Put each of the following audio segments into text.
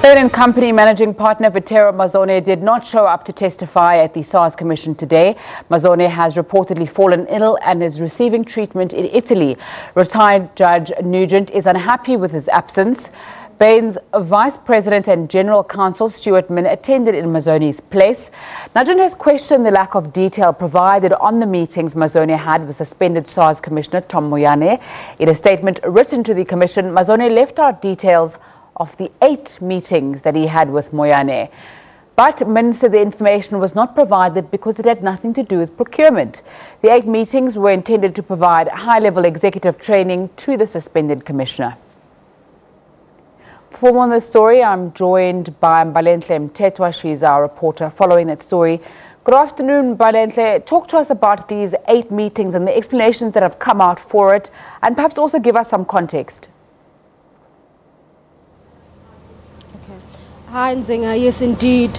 Bain Company Managing Partner Vittero Mazzone did not show up to testify at the SARS Commission today. Mazzone has reportedly fallen ill and is receiving treatment in Italy. Retired Judge Nugent is unhappy with his absence. Bain's Vice President and General Counsel Stuart attended in Mazzone's place. Nugent has questioned the lack of detail provided on the meetings Mazzone had with suspended SARS Commissioner Tom Moyane. In a statement written to the Commission, Mazzone left out details of the 8 meetings that he had with Moyane. But Minister, the information was not provided because it had nothing to do with procurement. The 8 meetings were intended to provide high-level executive training to the suspended commissioner. For more on this story, I'm joined by Mbalenhle Mthethwa. She's our reporter following that story. Good afternoon, Mbalenhle. Talk to us about these 8 meetings and the explanations that have come out for it, and perhaps also give us some context. Hi, Nzinga. Yes, indeed.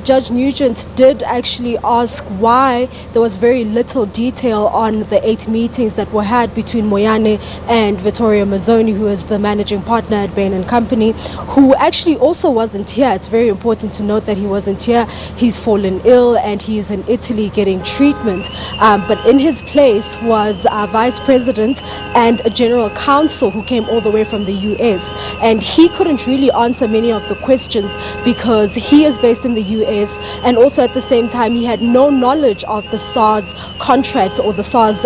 Judge Nugent did actually ask why there was very little detail on the 8 meetings that were had between Moyane and Vittero Mazzone, who is the managing partner at Bain Company, who actually also wasn't here. It's very important to note that he wasn't here. He's fallen ill and he's in Italy getting treatment. But in his place was a vice president and a general counsel who came all the way from the US. And he couldn't really answer many of the questions because he is based in the US, and also at the same time he had no knowledge of the SARS contract or the SARS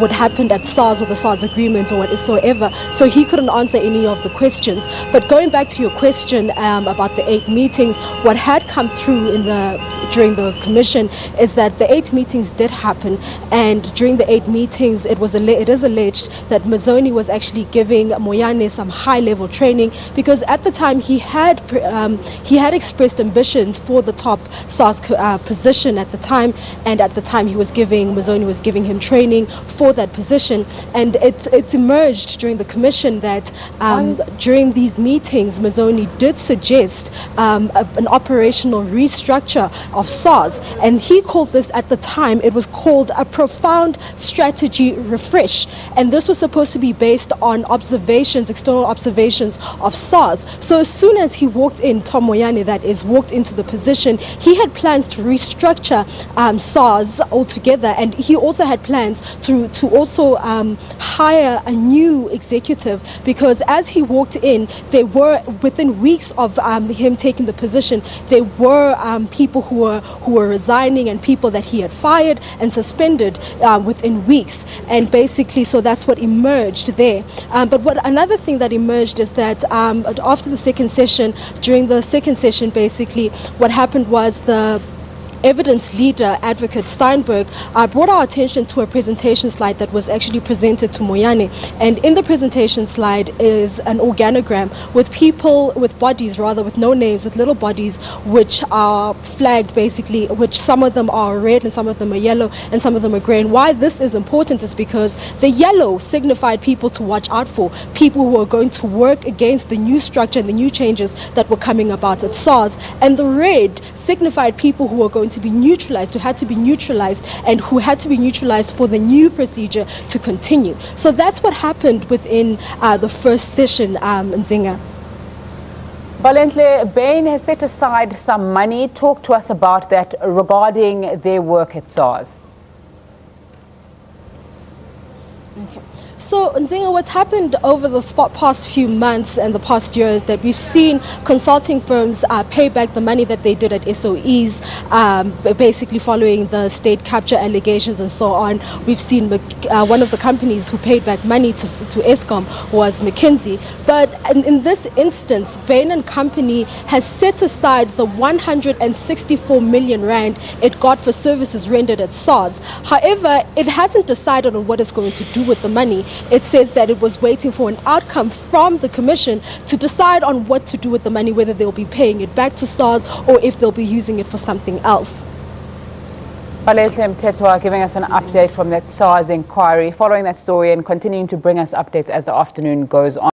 what happened at SARS or the SARS agreement or whatsoever, so he couldn't answer any of the questions. But going back to your question about the 8 meetings, what had come through during the commission is that the 8 meetings did happen, and during the 8 meetings it is alleged that Mazzone was actually giving Moyane some high-level training, because at the time he had expressed ambitions for the top SARS position at the time, and at the time Mazzone was giving him training for that position. And it's emerged during the commission that during these meetings Mazzone did suggest an operational restructure of SARS, and he called this, at the time it was called a profound strategy refresh, and this was supposed to be based on external observations of SARS. So as soon as he walked in, Tom Moyane that is, walked into the position, he had plans to restructure SARS altogether, and he also had plans to also hire a new executive, because as he walked in, there were, within weeks of him taking the position, there were people who were resigning and people that he had fired and suspended within weeks. And basically, so that's what emerged there. But another thing that emerged is that after the second session, during the second session, basically what happened was the evidence leader, Advocate Steinberg, brought our attention to a presentation slide that was actually presented to Moyane. And in the presentation slide is an organogram with people, with bodies rather, with no names, with little bodies, which are flagged basically, which some of them are red and some of them are yellow and some of them are grey. And why this is important is because the yellow signified people to watch out for, people who are going to work against the new structure and the new changes that were coming about at SARS. And the red signified people who are going to be neutralized, who had to be neutralized, and who had to be neutralized for the new procedure to continue. So that's what happened within the first session, Nzinga. Mbalenhle, Bain has set aside some money. Talk to us about that regarding their work at SARS. Okay. So, Nzinga, what's happened over the past few months and the past year is that we've seen consulting firms pay back the money that they did at SOEs, basically following the state capture allegations and so on. We've seen one of the companies who paid back money to Eskom was McKinsey. But in this instance, Bain Company has set aside the 164 million rand it got for services rendered at SARS. However, it hasn't decided on what it's going to do with the money. It says that it was waiting for an outcome from the commission to decide on what to do with the money, whether they'll be paying it back to SARS or if they'll be using it for something else. Mbalenhle Mthethwa giving us an update from that SARS inquiry, following that story and continuing to bring us updates as the afternoon goes on.